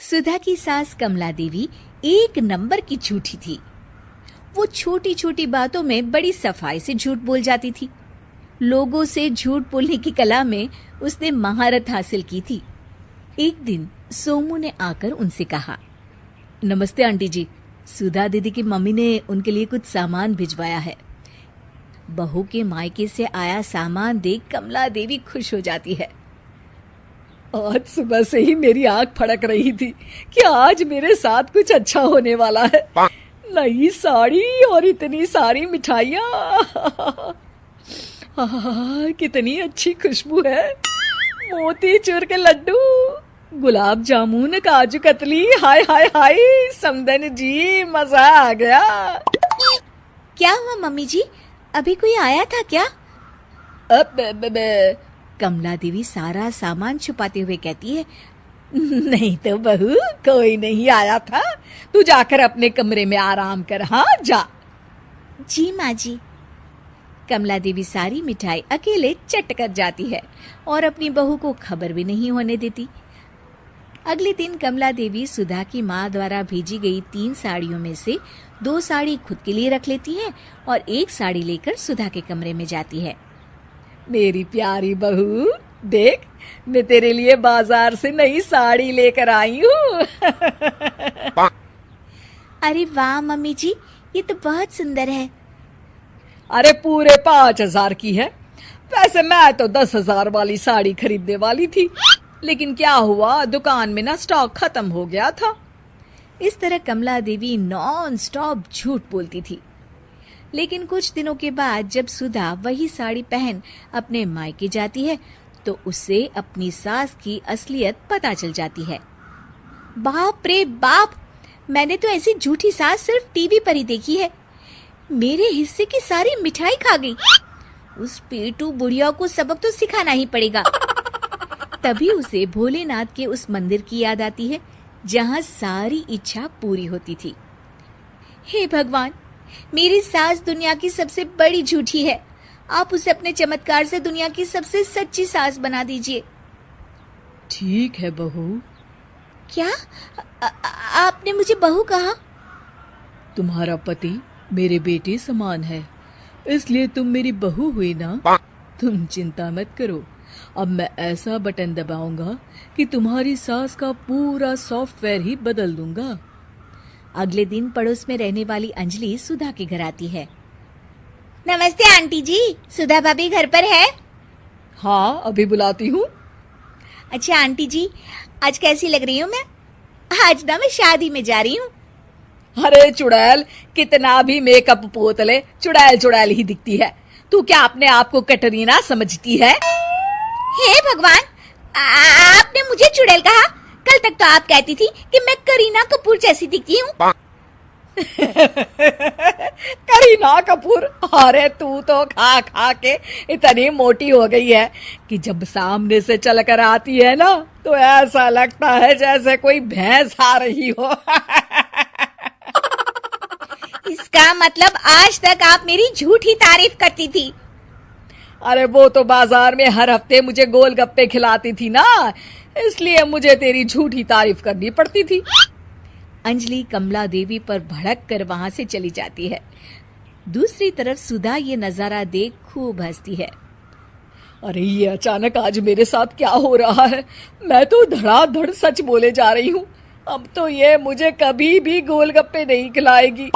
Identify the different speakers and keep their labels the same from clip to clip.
Speaker 1: सुधा की सास कमला देवी एक नंबर की झूठी थी। वो छोटी छोटी बातों में बड़ी सफाई से झूठ बोल जाती थी। लोगों से झूठ बोलने की कला में उसने महारत हासिल की थी। एक दिन सोमू ने आकर उनसे कहा, नमस्ते आंटी जी, सुधा दीदी की मम्मी ने उनके लिए कुछ सामान भिजवाया है। बहू के मायके से आया सामान देख कमला देवी खुश हो जाती है। आज सुबह से ही मेरी आंख फड़क रही थी कि आज मेरे साथ कुछ अच्छा होने वाला है। नई साड़ी और इतनी सारी मिठाइयाँ, कितनी अच्छी खुशबू है। मोतीचूर के लड्डू, गुलाब जामुन, काजू कतली, हाय हाय हाय समदन जी, मजा आ गया। क्या हुआ मम्मी जी, अभी कोई आया था क्या? कमला देवी सारा सामान छुपाते हुए कहती है, नहीं तो बहू, कोई नहीं आया था। तू जाकर अपने कमरे में आराम कर। हाँ जा। जी माँ जी। कमला देवी सारी मिठाई अकेले चट कर जाती है और अपनी बहू को खबर भी नहीं होने देती। अगले दिन कमला देवी सुधा की माँ द्वारा भेजी गई 3 साड़ियों में से 2 साड़ी खुद के लिए रख लेती है और 1 साड़ी लेकर सुधा के कमरे में जाती है। मेरी प्यारी बहू, देख, मैं तेरे लिए बाजार से नई साड़ी लेकर आई हूँ। अरे वाह मम्मी जी, ये तो बहुत सुंदर है। अरे पूरे 5,000 की है। वैसे मैं तो 10,000 वाली साड़ी खरीदने वाली थी, लेकिन क्या हुआ, दुकान में ना स्टॉक खत्म हो गया था। इस तरह कमला देवी नॉन स्टॉप झूठ बोलती थी। लेकिन कुछ दिनों के बाद जब सुधा वही साड़ी पहन अपने मायके जाती है तो उसे अपनी सास की असलियत पता चल जाती है। बाप रे बाप, मैंने तो ऐसी झूठी सास सिर्फ टीवी पर ही देखी है। मेरे हिस्से की सारी मिठाई खा गई। उस पेटू बुढ़िया को सबक तो सिखाना ही पड़ेगा। तभी उसे भोलेनाथ के उस मंदिर की याद आती है जहाँ सारी इच्छा पूरी होती थी। हे भगवान, मेरी सास दुनिया की सबसे बड़ी झूठी है। आप उसे अपने चमत्कार से दुनिया की सबसे सच्ची सास बना दीजिए। ठीक है बहू। क्या? आपने मुझे बहू कहा? तुम्हारा पति मेरे बेटे समान है, इसलिए तुम मेरी बहू हुई ना। तुम चिंता मत करो, अब मैं ऐसा बटन दबाऊंगा कि तुम्हारी सास का पूरा सॉफ्टवेयर ही बदल दूंगा। अगले दिन पड़ोस में रहने वाली अंजलि सुधा के घर आती है। नमस्ते आंटी जी, सुधा भाभी घर पर है? हाँ, अभी बुलाती हूँ। अच्छा आंटी जी, आज कैसी लग रही हूँ मैं? आज ना मैं शादी में जा रही हूँ। अरे चुड़ैल, कितना भी मेकअप पोत ले, चुड़ैल चुड़ैल ही दिखती है। तू क्या अपने आप को कटरीना समझती है? हे भगवान, आपने मुझे चुड़ैल कहा? कल तक तो आप कहती थी कि मैं करीना कपूर जैसी दिखती हूँ। करीना कपूर? अरे तू तो खा खा के इतनी मोटी हो गई है कि जब सामने से चलकर आती है ना तो ऐसा लगता है जैसे कोई भैंस आ रही हो। इसका मतलब आज तक आप मेरी झूठी तारीफ करती थी। अरे वो तो बाजार में हर हफ्ते मुझे गोलगप्पे खिलाती थी ना, इसलिए मुझे तेरी झूठी तारीफ करनी पड़ती थी। अंजलि कमला देवी पर भड़क कर वहां से चली जाती है। दूसरी तरफ सुधा ये नजारा देख खूब हंसती है। अरे ये अचानक आज मेरे साथ क्या हो रहा है? मैं तो धड़ाधड़ सच बोले जा रही हूँ। अब तो ये मुझे कभी भी गोलगप्पे नहीं खिलाएगी।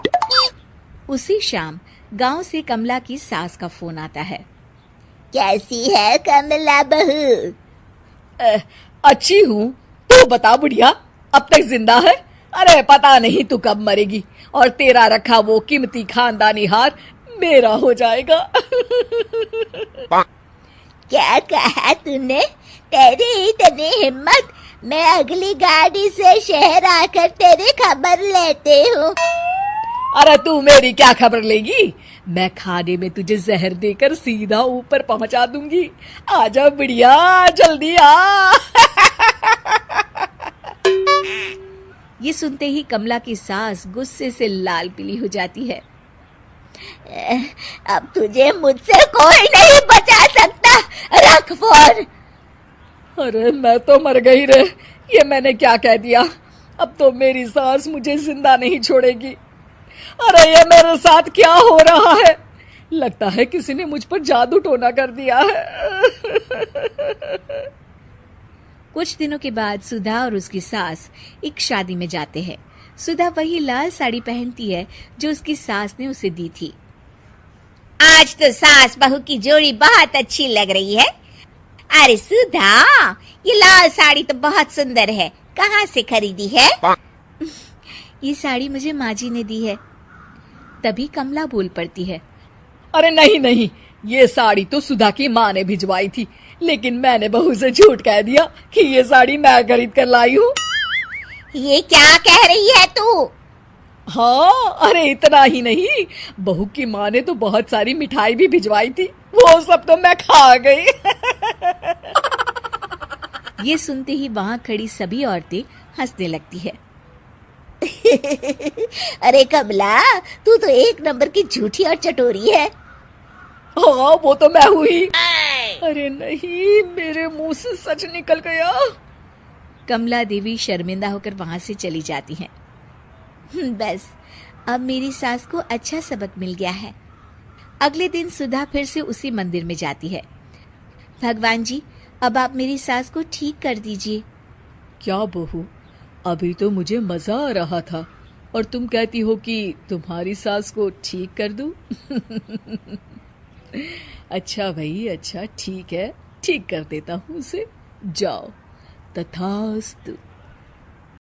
Speaker 1: उसी शाम गांव से कमला की सास का फोन आता है। कैसी है कमला बहू? अच्छी हूँ, तू बता बुढ़िया, अब तक जिंदा है? अरे पता नहीं तू कब मरेगी और तेरा रखा वो कीमती खानदानी हार मेरा हो जाएगा। क्या कहा तूने? तेरी इतनी हिम्मत? मैं अगली गाड़ी से शहर आकर तेरी खबर लेती हूँ। अरे तू मेरी क्या खबर लेगी? मैं खाने में तुझे जहर देकर सीधा ऊपर पहुंचा दूंगी। आजा बुढ़िया, जल्दी आ। ये सुनते ही कमला की सास गुस्से से लाल पीली हो जाती है। अब तुझे मुझसे कोई नहीं बचा सकता, रख फोन। अरे मैं तो मर गई रे, ये मैंने क्या कह दिया? अब तो मेरी सास मुझे जिंदा नहीं छोड़ेगी। अरे ये मेरे साथ क्या हो रहा है? लगता है किसी ने मुझ पर जादू टोना कर दिया है। कुछ दिनों के बाद सुधा और उसकी सास एक शादी में जाते हैं। सुधा वही लाल साड़ी पहनती है जो उसकी सास ने उसे दी थी।
Speaker 2: आज तो सास बहू की जोड़ी बहुत अच्छी लग रही है। अरे सुधा, ये लाल साड़ी तो बहुत सुंदर है, कहाँ से खरीदी है?
Speaker 1: ये साड़ी मुझे माँ जी ने दी है। तभी कमला बोल पड़ती है, अरे नहीं नहीं, ये साड़ी तो सुधा की माँ ने भिजवाई थी, लेकिन मैंने बहू से झूठ कह दिया कि ये साड़ी मैं खरीद कर लाई हूँ।
Speaker 2: ये क्या कह रही है तू?
Speaker 1: हाँ, अरे इतना ही नहीं, बहू की माँ ने तो बहुत सारी मिठाई भी भिजवाई थी, वो सब तो मैं खा गई। ये सुनते ही वहां खड़ी सभी औरतें हंसने लगती है।
Speaker 2: अरे कमला, तू तो एक नंबर की झूठी और चटोरी है।
Speaker 1: हाँ, वो तो मैं हुई। अरे नहीं, मेरे मुंह से सच निकल गया। कमला देवी शर्मिंदा होकर वहां से चली जाती हैं। बस अब मेरी सास को अच्छा सबक मिल गया है। अगले दिन सुधा फिर से उसी मंदिर में जाती है। भगवान जी, अब आप मेरी सास को ठीक कर दीजिए। क्या बहू, अभी तो मुझे मजा आ रहा था और तुम कहती हो कि तुम्हारी सास को ठीक कर दूं? अच्छा भाई, अच्छा, ठीक है, ठीक कर देता हूँ उसे। जाओ, तथास्तु।